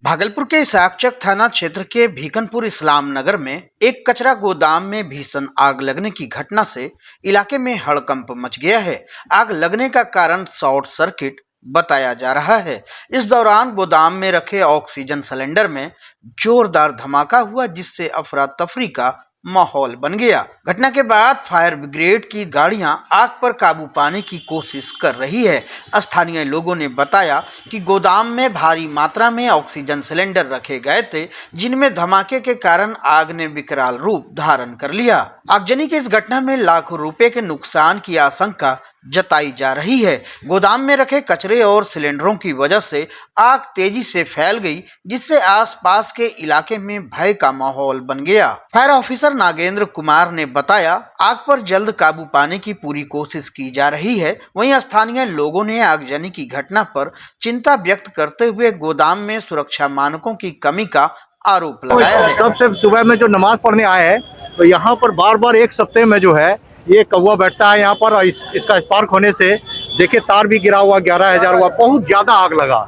भागलपुर के साकचक थाना क्षेत्र के भीकनपुर इस्लाम नगर में एक कचरा गोदाम में भीषण आग लगने की घटना से इलाके में हड़कंप मच गया है। आग लगने का कारण शॉर्ट सर्किट बताया जा रहा है। इस दौरान गोदाम में रखे ऑक्सीजन सिलेंडर में जोरदार धमाका हुआ, जिससे अफरा तफरी का माहौल बन गया। घटना के बाद फायर ब्रिगेड की गाड़ियां आग पर काबू पाने की कोशिश कर रही है। स्थानीय लोगों ने बताया कि गोदाम में भारी मात्रा में ऑक्सीजन सिलेंडर रखे गए थे, जिनमें धमाके के कारण आग ने विकराल रूप धारण कर लिया। आगजनी की इस घटना में लाखों रुपए के नुकसान की आशंका जताई जा रही है। गोदाम में रखे कचरे और सिलेंडरों की वजह से आग तेजी से फैल गई, जिससे आसपास के इलाके में भय का माहौल बन गया। फायर ऑफिसर नागेंद्र कुमार ने बताया, आग पर जल्द काबू पाने की पूरी कोशिश की जा रही है। वहीं स्थानीय लोगों ने आगजनी की घटना पर चिंता व्यक्त करते हुए गोदाम में सुरक्षा मानकों की कमी का आरोप लगाया है। सबसे सुबह में जो नमाज पढ़ने आए हैं तो यहाँ पर बार बार एक सप्ताह में जो है ये कौवा बैठता है यहाँ पर, और इसका स्पार्क होने से देखिए तार भी गिरा हुआ, 11,000 हुआ, बहुत ज्यादा आग लगा।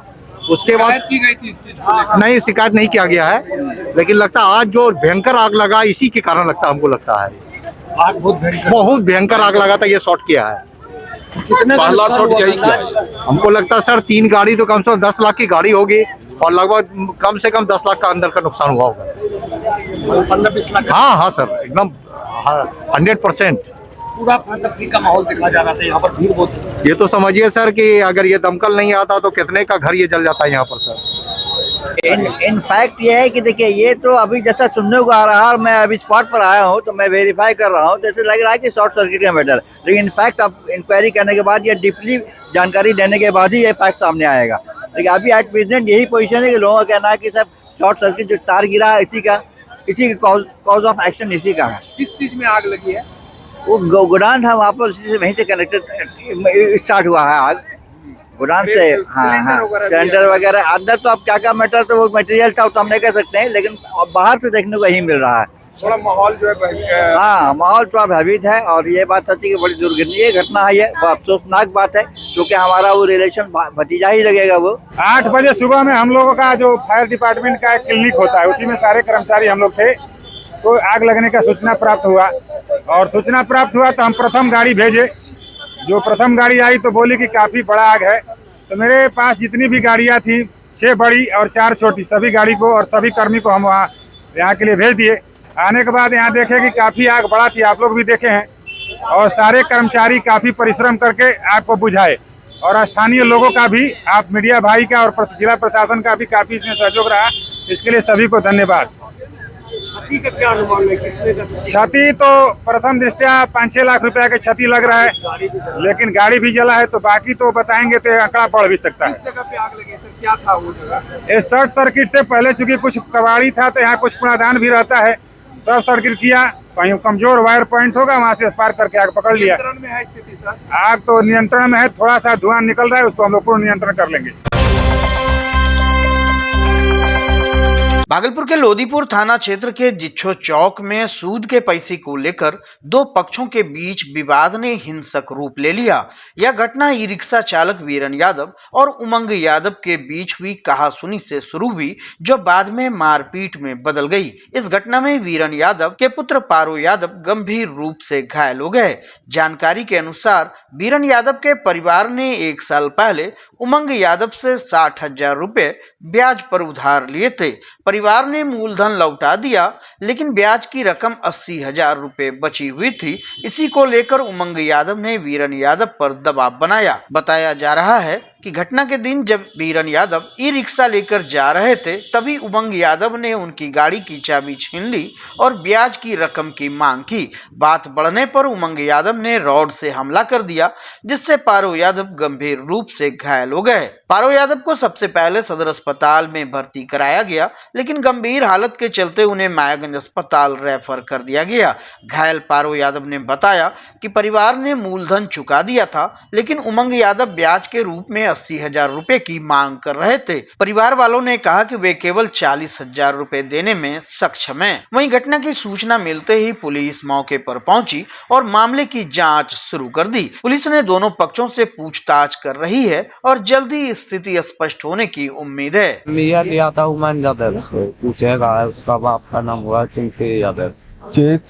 उसके बाद की गई थी इस चीज को लेकर? नहीं, शिकायत नहीं किया गया है, लेकिन लगता है आज जो भयंकर आग लगा इसी के कारण लगता है, हमको लगता है आग बहुत भयंकर आग लगा था, ये शॉर्ट किया है। कितने पहला शॉट यही किया है? हमको लगता है सर 3 गाड़ी तो कम से कम 10 लाख की गाड़ी होगी, और लगभग कम से कम 10 लाख का अंदर का नुकसान हुआ होगा। 15-20 लाख? हाँ सर, एकदम 100%। पूरा तफरी का माहौल दिखा जा रहा था, यहाँ पर भीड़ बहुत। ये तो समझिए सर कि अगर ये दमकल नहीं आता तो कितने का घर ये जल जाता है यहाँ पर सर। इनफैक्ट ये है कि देखिए, ये तो अभी जैसा सुनने को आ रहा है, और मैं अभी स्पॉट पर आया हूँ तो मैं वेरीफाई कर रहा हूँ, तो ऐसे लग रहा है कि शॉर्ट सर्किट का मैटर। लेकिन इनफैक्ट अब इंक्वायरी करने के बाद, ये डीपली जानकारी देने के बाद ही ये फैक्ट सामने आएगा। लेकिन अभी एट प्रेजेंट यही पोजीशन है कि लोगों का कहना है कि सब शॉर्ट सर्किट जो तार गिरा है इसी का कॉज ऑफ एक्शन इसी का है। किस चीज में आग लगी है? वो गोडाउन था वहाँ पर, उसी से वहीं से कनेक्टेड स्टार्ट हुआ है आग, गोडाउन से। हाँ, सिलेंडर वगैरह अंदर तो अब क्या क्या मैटर, तो वो मटेरियल था तो हम नहीं कह सकते हैं, लेकिन बाहर से देखने को यही मिल रहा है। थोड़ा माहौल जो है हाँ, माहौल थोड़ा भयभीत है, और ये बात सच्ची की बड़ी दुर्घटनीय घटना है। ये अफसोसनाक बात है, क्योंकि हमारा वो रिलेशन भतीजा ही लगेगा। वो 8 बजे सुबह में हम लोगों का जो फायर डिपार्टमेंट का एक क्लिनिक होता है, उसी में सारे कर्मचारी हम लोग थे, तो आग लगने का सूचना प्राप्त हुआ, और सूचना प्राप्त हुआ तो हम प्रथम गाड़ी भेजे। जो प्रथम गाड़ी आई तो बोली कि काफी बड़ा आग है, तो मेरे पास जितनी भी गाड़ियां थी, 6 बड़ी और 4 छोटी, सभी गाड़ी को और सभी कर्मी को हम वहाँ यहाँ के लिए भेज दिए। आने के बाद यहाँ देखे कि काफी आग बड़ा थी, आप लोग भी देखे हैं, और सारे कर्मचारी काफी परिश्रम करके आग को बुझाए, और स्थानीय लोगों का भी, आप मीडिया भाई का और जिला प्रशासन का भी काफी इसमें सहयोग रहा। इसके लिए सभी को धन्यवाद। क्षति का क्या अनुमान है? कितने का क्षति तो प्रथम दृष्टया 5-6 लाख रुपया की क्षति लग रहा है, लेकिन गाड़ी भी जला है, तो बाकी तो बताएंगे तो आंकड़ा बढ़ भी सकता है। किस जगह पे आग लगी सर? क्या था वो जगह? ये शॉर्ट सर्किट से पहले चूंकि कुछ कबाड़ी था, तो यहाँ कुछ कूड़ादान भी रहता है, शॉर्ट सर्किट किया, कहीं कमजोर वायर पॉइंट होगा, वहाँ से स्पार्क करके आग पकड़ लिया। नियंत्रण में है स्थिति सर? आग तो नियंत्रण में है, थोड़ा सा धुआं निकल रहा है, उसको हम लोग पूर्ण नियंत्रण कर लेंगे। भागलपुर के लोदीपुर थाना क्षेत्र के जिच्छो चौक में सूद के पैसे को लेकर 2 पक्षों के बीच विवाद ने हिंसक रूप ले लिया। यह घटना ई रिक्शा चालक वीरन यादव और उमंग यादव के बीच हुई कहासुनी से शुरू हुई, जो बाद में मारपीट में बदल गई। इस घटना में वीरन यादव के पुत्र पारो यादव गंभीर रूप से घायल हो गए। जानकारी के अनुसार वीरन यादव के परिवार ने 1 साल पहले उमंग यादव से 60,000 रुपए ब्याज पर उधार लिए थे। परिवार ने मूलधन लौटा दिया, लेकिन ब्याज की रकम 80,000 रुपए बची हुई थी। इसी को लेकर उमंग यादव ने वीरन यादव पर दबाव बनाया। बताया जा रहा है कि घटना के दिन जब वीरन यादव ई रिक्शा लेकर जा रहे थे, तभी उमंग यादव ने उनकी गाड़ी की चाबी छीन ली और ब्याज की रकम की मांग की। बात बढ़ने पर उमंग यादव ने रॉड से हमला कर दिया, जिससे पारो यादव गंभीर रूप से घायल हो गए। पारो यादव को सबसे पहले सदर अस्पताल में भर्ती कराया गया, लेकिन गंभीर हालत के चलते उन्हें मायागंज अस्पताल रेफर कर दिया गया। घायल पारो यादव ने बताया कि परिवार ने मूलधन चुका दिया था, लेकिन उमंग यादव ब्याज के रूप में 80,000 रुपए की मांग कर रहे थे। परिवार वालों ने कहा कि वे केवल 40,000 रुपए देने में सक्षम हैं। वहीं घटना की सूचना मिलते ही पुलिस मौके पर पहुंची और मामले की जांच शुरू कर दी। पुलिस ने दोनों पक्षों से पूछताछ कर रही है और जल्दी स्थिति स्पष्ट होने की उम्मीद है। लिया था उमन यादव से पूछेगा, उसका बाप का नाम हुआ चिंकी यादव। चेक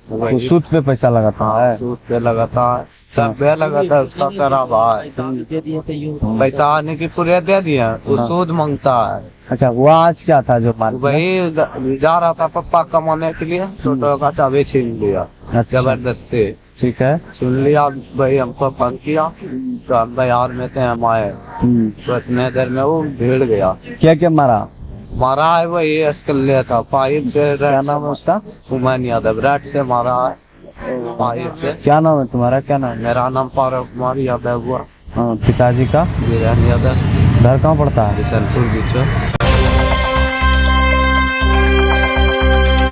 तो सूद पे पैसा लगाता है, सूद पे लगाता है, सब पे लगाता है, उसका करा भाई पैसा आने की पूरे दे दिया, वो सूद मांगता है। अच्छा वो आज क्या था जो मार वही जा रहा था पप्पा कमाने के लिए, छोटा का चाबी छीन लिया जबरदस्ती। ठीक है, सुन लिया भाई, हमको फोन किया तो हम बिहार में थे, हम आए तो इतने देर में वो भीड़ गया। क्या क्या मारा? मारा है वही अस्कल लिया था पाइप से। क्या नाम है उसका? उमन यादव। रैट से मारा है पाइप से। क्या नाम है तुम्हारा? क्या नाम? मेरा नाम पारक कुमार यादव हुआ। पिताजी का? वीरेन यादव। घर कहाँ पड़ता है? बिशनपुर जी।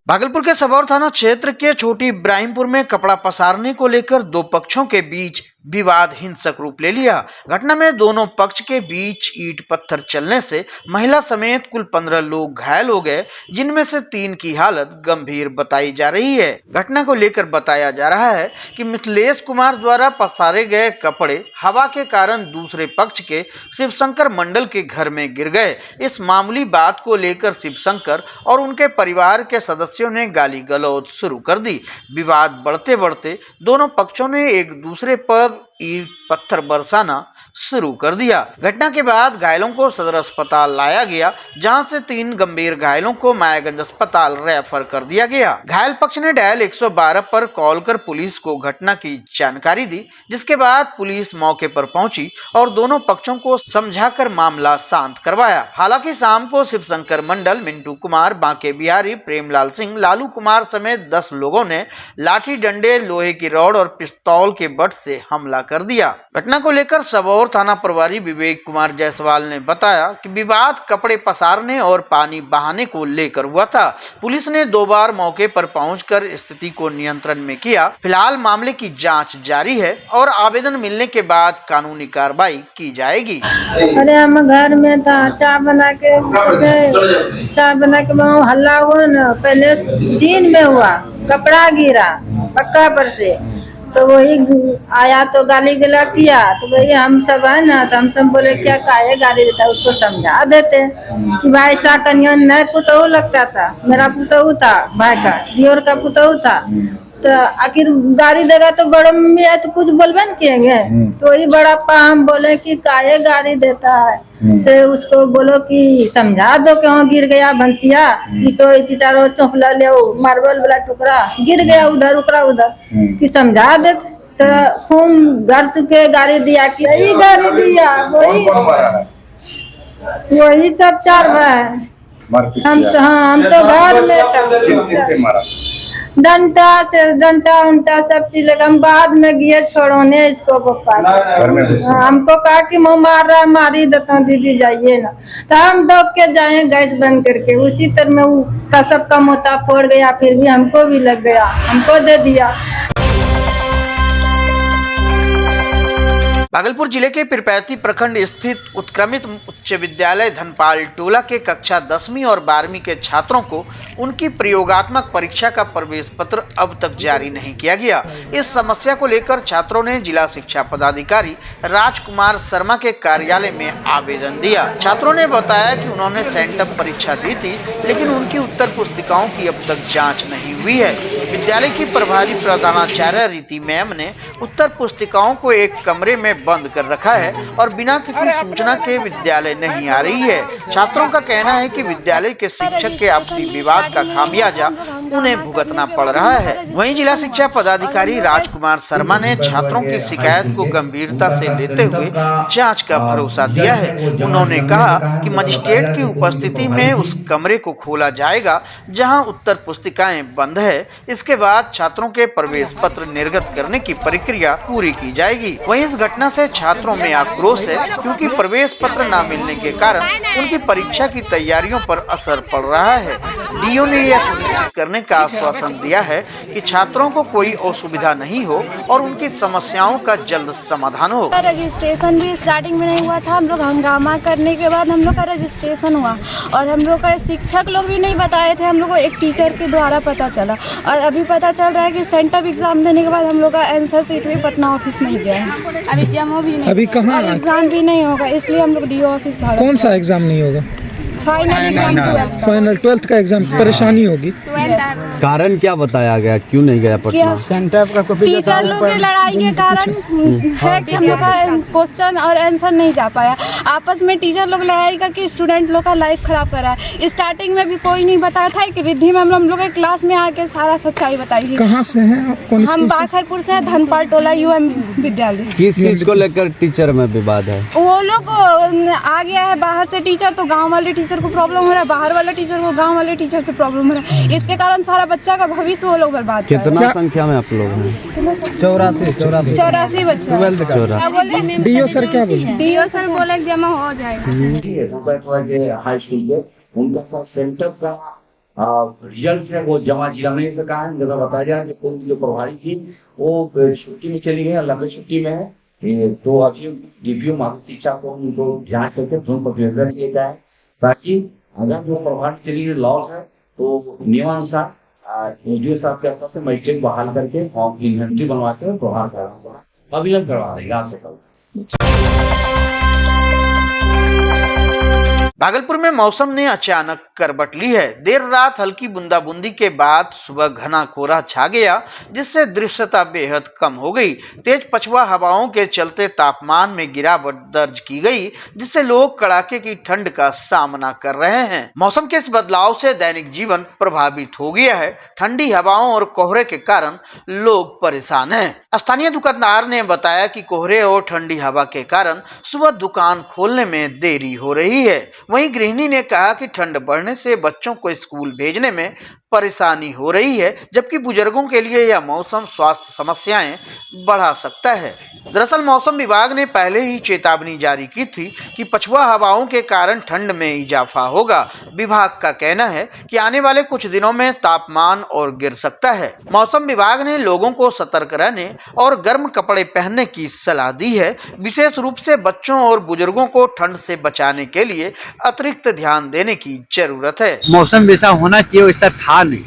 भागलपुर के सबौर थाना क्षेत्र के छोटी इब्राहिमपुर में कपड़ा पसारने को लेकर दो पक्षों के बीच विवाद हिंसक रूप ले लिया। घटना में दोनों पक्ष के बीच ईंट पत्थर चलने से महिला समेत कुल 15 लोग घायल हो गए, जिनमें से 3 की हालत गंभीर बताई जा रही है। घटना को लेकर बताया जा रहा है कि मिथिलेश कुमार द्वारा पसारे गए कपड़े हवा के कारण दूसरे पक्ष के शिवशंकर मंडल के घर में गिर गए। इस मामूली बात को लेकर शिवशंकर और उनके परिवार के सदस्यों ने गाली गलौज शुरू कर दी। विवाद बढ़ते बढ़ते दोनों पक्षों ने एक दूसरे पर ईंट पत्थर बरसाना शुरू कर दिया। घटना के बाद घायलों को सदर अस्पताल लाया गया, जहां से 3 गंभीर घायलों को मायागंज अस्पताल रेफर कर दिया गया। घायल पक्ष ने डायल 112 पर कॉल कर पुलिस को घटना की जानकारी दी, जिसके बाद पुलिस मौके पर पहुंची और दोनों पक्षों को समझाकर मामला शांत करवाया। हालांकि शाम को शिवशंकर मंडल, मिंटू कुमार, बांके बिहारी, प्रेमलाल सिंह, लालू कुमार समेत 10 लोगों ने लाठी डंडे, लोहे की रॉड और पिस्तौल के बट से हमला कर दिया। घटना को लेकर सबौर थाना प्रभारी विवेक कुमार जायसवाल ने बताया कि विवाद कपड़े पसारने और पानी बहाने को लेकर हुआ था। पुलिस ने 2 बार मौके पर पहुंचकर स्थिति को नियंत्रण में किया। फिलहाल मामले की जांच जारी है और आवेदन मिलने के बाद कानूनी कार्रवाई की जाएगी। अरे हम घर में था, चाय बना के हल्ला हुआ ना, पहले दिन में हुआ, कपड़ा गिरा पक्का पर से, तो वही आया तो गाली गला किया, तो वही हम सब है ना, तो हम सब बोले क्या काहे गाली देता, उसको समझा देते कि भाई ऐसा कन्यान नहीं, पुतहू लगता था, मेरा पुतहू था, भाई का दियोर का पुतहू था, तो आखिर गाड़ी देगा तो बड़े मम्मी है तो कुछ बोलबे न किएंगे। तो वही बड़ा पा हम बोले कि काहे गाड़ी देता है, से उसको बोलो कि समझा दो कि वहाँ गिर गया भंसिया, ईटो इटारो चौपला ले मार्बल वाला टुकड़ा गिर गया उधर उकरा उधर, कि समझा दे। तो खूब घर चुके गाड़ी दिया कि यही गाड़ी दिया, वही सब 4 भाई। हम तो घर में डंटा उंटा सब चीज लगा, हम बाद में गए छोड़ोने इसको पप्पा। हमको कहा कि मुँह मार रहा, मारी देता दीदी जाइए ना, तो हम दौड़ के जाए गैस बंद करके, उसी तरह में वो सबका मोता फोड़ गया, फिर भी हमको भी लग गया, हमको दे दिया। भागलपुर जिले के पिरपैती प्रखंड स्थित उत्क्रमित उच्च विद्यालय धनपाल टोला के कक्षा 10वीं और 12वीं के छात्रों को उनकी प्रयोगात्मक परीक्षा का प्रवेश पत्र अब तक जारी नहीं किया गया। इस समस्या को लेकर छात्रों ने जिला शिक्षा पदाधिकारी राजकुमार शर्मा के कार्यालय में आवेदन दिया। छात्रों ने बताया कि उन्होंने सेंटअप परीक्षा दी थी, लेकिन उनकी उत्तर पुस्तिकाओं की अब तक जाँच नहीं हुई है। विद्यालय की प्रभारी प्रधानाचार्य रीति मैम ने उत्तर पुस्तिकाओं को एक कमरे में बंद कर रखा है और बिना किसी सूचना के विद्यालय नहीं आ रही है। छात्रों का कहना है कि विद्यालय के शिक्षक के आपसी विवाद का खामियाजा उन्हें भुगतना पड़ रहा है। वहीं जिला शिक्षा पदाधिकारी राजकुमार शर्मा ने छात्रों की शिकायत को गंभीरता से लेते हुए जांच का भरोसा दिया है। उन्होंने कहा कि मजिस्ट्रेट की उपस्थिति में उस कमरे को खोला जाएगा जहां उत्तर पुस्तिकाएं बंद है। इसके बाद छात्रों के प्रवेश पत्र निर्गत करने की प्रक्रिया पूरी की जाएगी। वहीं इस घटना से छात्रों में आक्रोश है, क्योंकि प्रवेश पत्र न मिलने के कारण उनकी परीक्षा की तैयारियों पर असर पड़ रहा है। डीओ ने यह सुनिश्चित करने करने का आश्वासन दिया है कि छात्रों को कोई असुविधा नहीं हो और उनकी समस्याओं का जल्द समाधान हो। रजिस्ट्रेशन भी स्टार्टिंग में नहीं हुआ था, हम लोग हंगामा करने के बाद हम लोग का रजिस्ट्रेशन हुआ और हम लोग का शिक्षक लोग भी नहीं बताए थे, हम लोग को एक टीचर के द्वारा पता चला और अभी पता चल रहा है कि सेंटर एग्जाम देने के बाद हम लोग का आंसर शीट भी पटना ऑफिस नहीं गया है, अभी जमा भी नहीं, अभी कहाँ एग्जाम भी नहीं होगा, इसलिए हम लोग डीओ ऑफिस भागे। कौन सा एग्जाम नहीं होगा? फाइनल एग्जाम, फाइनल 12th का एग्जाम परेशानी होगी। कारण क्या बताया गया, क्यों नहीं गया पटना? टीचर लोग की लड़ाई के कारण है कि हम लोग का क्वेश्चन और आंसर नहीं जा पाया। आपस में टीचर लोग लड़ाई करके स्टूडेंट लोग का लाइफ खराब कर रहा है। स्टार्टिंग में भी कोई नहीं बताया था कि रिद्धि मैम हम लोग के क्लास में आके सारा सच्चाई बताई थी। कहाँ से हैं आप? हम बाखरपुर से धनपाल टोला UM विद्यालय। किस चीज को लेकर टीचर में विवाद है? वो लोग आ गया है बाहर से टीचर, तो गाँव वाले टीचर को प्रॉब्लम हो रहा है, बाहर वाले टीचर को गाँव वाले टीचर से प्रॉब्लम हो रहा है। इसके कारण सारा बच्चा का भविष्य वो लोग बर्बाद कर रहे हैं। कितना संख्या में आप लोग हैं? 84 बच्चा। डीओ सर क्या बोले? डीओ सर बोले जमा हो जाएगा। हाई स्कूल के उनका सब सेंटर का रिजल्ट है वो जमा किया नहीं सका है। जैसा बताया जाए कि पूर्व जो प्रभारी थी वो छुट्टी में चली गई, लंबी छुट्टी में है, तो अभी डीपीओ माधव शिक्षा को उनको जांच करके तुरंत प्रतिवेदन किया जाए ताकि अगर जो प्रभारी चली गई लॉस है तो नियमानुसार एडीओ साहब के स्तर से मजिस्ट्रेट बहाल करके फॉर्म की इन्वेंट्री बनवाते हुए प्रभार अभियान करवा देगा आज से कल। भागलपुर में मौसम ने अचानक करवट ली है। देर रात हल्की बूंदाबूंदी के बाद सुबह घना कोहरा छा गया, जिससे दृश्यता बेहद कम हो गई। तेज पछुआ हवाओं के चलते तापमान में गिरावट दर्ज की गई, जिससे लोग कड़ाके की ठंड का सामना कर रहे हैं। मौसम के इस बदलाव से दैनिक जीवन प्रभावित हो गया है। ठंडी हवाओं और कोहरे के कारण लोग परेशान हैं। स्थानीय दुकानदार ने बताया कि कोहरे और ठंडी हवा के कारण सुबह दुकान खोलने में देरी हो रही है। वहीं गृहिणी ने कहा कि ठंड बढ़ने से बच्चों को स्कूल भेजने में परेशानी हो रही है, जबकि बुजुर्गों के लिए यह मौसम स्वास्थ्य समस्याएं बढ़ा सकता है। दरअसल मौसम विभाग ने पहले ही चेतावनी जारी की थी कि पछुआ हवाओं के कारण ठंड में इजाफा होगा। विभाग का कहना है कि आने वाले कुछ दिनों में तापमान और गिर सकता है। मौसम विभाग ने लोगों को सतर्क रहने और गर्म कपड़े पहनने की सलाह दी है। विशेष रूप से बच्चों और बुजुर्गों को ठंड से बचाने के लिए अतिरिक्त ध्यान देने की जरूरत है। मौसम वैसा होना चाहिए वैसा था नहीं,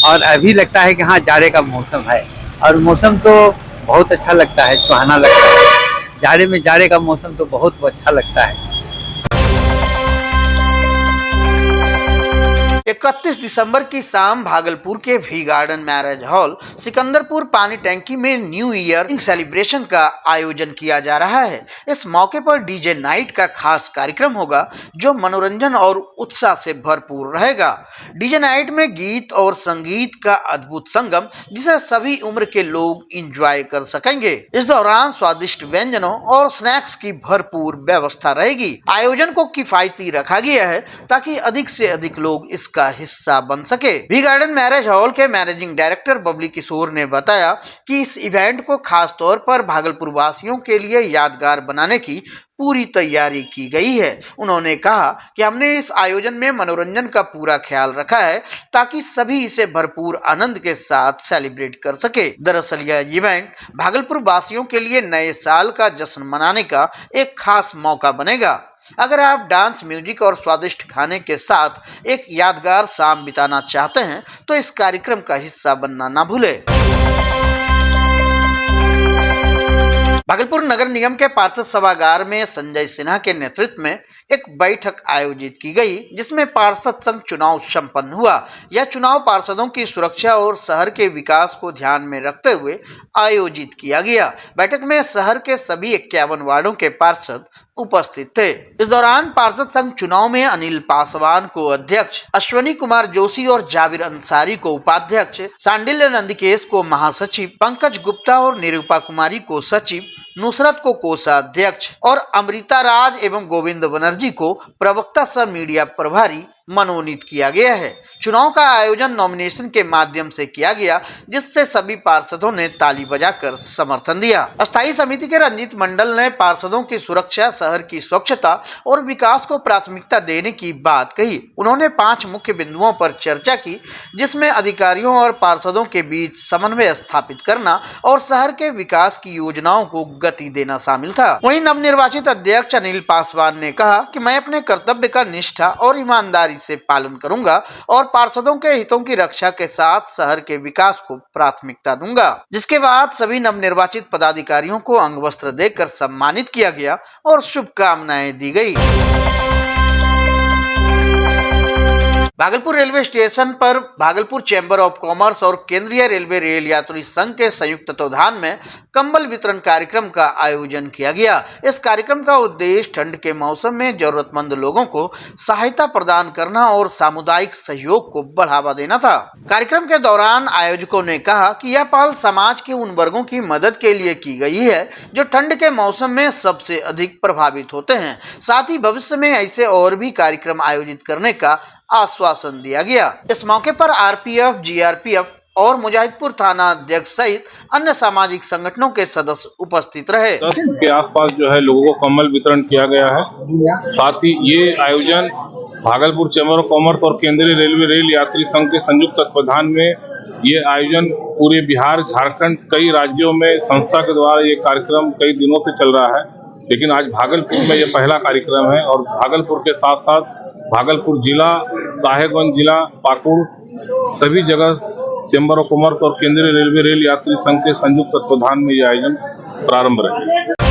और अभी लगता है कि हाँ जाड़े का मौसम है, और मौसम तो बहुत अच्छा लगता है, सुहाना लगता है। जाड़े में जाड़े का मौसम तो बहुत अच्छा लगता है। 31 दिसंबर की शाम भागलपुर के V garden marriage hall Sikandarpur पानी टैंकी में न्यू ईयर सेलिब्रेशन का आयोजन किया जा रहा है। इस मौके पर डीजे नाइट का खास कार्यक्रम होगा, जो मनोरंजन और उत्साह से भरपूर रहेगा। डीजे नाइट में गीत और संगीत का अद्भुत संगम, जिसे सभी उम्र के लोग एंजॉय कर सकेंगे। इस दौरान स्वादिष्ट व्यंजनों और स्नैक्स की भरपूर व्यवस्था रहेगी। आयोजन को किफायती रखा गया है ताकि अधिक से अधिक लोग इसका हिस्सा बन सके। वी गार्डन मैरिज हॉल के मैनेजिंग डायरेक्टर बबली किशोर ने बताया कि इस इवेंट को खास तौर पर भागलपुर वासियों के लिए यादगार बनाने की पूरी तैयारी की गई है। उन्होंने कहा कि हमने इस आयोजन में मनोरंजन का पूरा ख्याल रखा है ताकि सभी इसे भरपूर आनंद के साथ सेलिब्रेट कर सके। दरअसल यह इवेंट भागलपुर वासियों के लिए नए साल का जश्न मनाने का एक खास मौका बनेगा। अगर आप डांस, म्यूजिक और स्वादिष्ट खाने के साथ एक यादगार शाम बिताना चाहते हैं तो इस कार्यक्रम का हिस्सा बनना ना भूलें। भागलपुर नगर निगम के पार्षद सभागार में संजय सिन्हा के नेतृत्व में एक बैठक आयोजित की गई, जिसमें पार्षद संघ चुनाव संपन्न हुआ। यह चुनाव पार्षदों की सुरक्षा और शहर के विकास को ध्यान में रखते हुए आयोजित किया गया। बैठक में शहर के सभी 51 वार्डों के पार्षद उपस्थित थे। इस दौरान पार्षद संघ चुनाव में अनिल पासवान को अध्यक्ष, अश्वनी कुमार जोशी और जाबिर अंसारी को उपाध्यक्ष, सांडिल्य नंदिकेश को महासचिव, पंकज गुप्ता और निरूपा कुमारी को सचिव, नुसरत को कोषाध्यक्ष और अमृता राज एवं गोविंद बनर्जी को प्रवक्ता सह मीडिया प्रभारी मनोनीत किया गया है। चुनाव का आयोजन नॉमिनेशन के माध्यम से किया गया, जिससे सभी पार्षदों ने ताली बजाकर समर्थन दिया। अस्थायी समिति के रंजीत मंडल ने पार्षदों की सुरक्षा, शहर की स्वच्छता और विकास को प्राथमिकता देने की बात कही। उन्होंने 5 मुख्य बिंदुओं पर चर्चा की, जिसमें अधिकारियों और पार्षदों के बीच समन्वय स्थापित करना और शहर के विकास की योजनाओं को गति देना शामिल था। वहीं नवनिर्वाचित अध्यक्ष अनिल पासवान ने कहा कि मैं अपने कर्तव्य का निष्ठा और ईमानदारी से पालन करूंगा और पार्षदों के हितों की रक्षा के साथ शहर के विकास को प्राथमिकता दूंगा। जिसके बाद सभी नवनिर्वाचित पदाधिकारियों को अंग वस्त्र देकर सम्मानित किया गया और शुभकामनाएं दी गई। भागलपुर रेलवे स्टेशन पर भागलपुर चैम्बर ऑफ कॉमर्स और केंद्रीय रेलवे रेल यात्री संघ के संयुक्त तत्वाधान में कंबल वितरण कार्यक्रम का आयोजन किया गया। इस कार्यक्रम का उद्देश्य ठंड के मौसम में जरूरतमंद लोगों को सहायता प्रदान करना और सामुदायिक सहयोग को बढ़ावा देना था। कार्यक्रम के दौरान आयोजकों ने कहा कि यह पहल समाज के उन वर्गों की मदद के लिए की गई है जो ठंड के मौसम में सबसे अधिक प्रभावित होते हैं। साथ ही भविष्य में ऐसे और भी कार्यक्रम आयोजित करने का आश्वासन दिया गया। इस मौके पर आरपीएफ, जीआरपीएफ और मुजाहिदपुर थाना अध्यक्ष सहित अन्य सामाजिक संगठनों के सदस्य उपस्थित रहे। 10 के आसपास जो है लोगों को कंबल वितरण किया गया है। साथ ही ये आयोजन भागलपुर चैम्बर ऑफ कॉमर्स और केंद्रीय रेलवे रेल यात्री संघ के संयुक्त तत्वाधान में ये आयोजन पूरे बिहार, झारखंड, कई राज्यों में संस्था के द्वारा ये कार्यक्रम कई दिनों से चल रहा है, लेकिन आज भागलपुर में ये पहला कार्यक्रम है। और भागलपुर के साथ साथ भागलपुर जिला, साहेबगंज जिला, पाकुड़, सभी जगह चैम्बर ऑफ कॉमर्स और केंद्रीय रेलवे रेल यात्री संघ के संयुक्त तत्वाधान में ये आयोजन प्रारंभ रहे।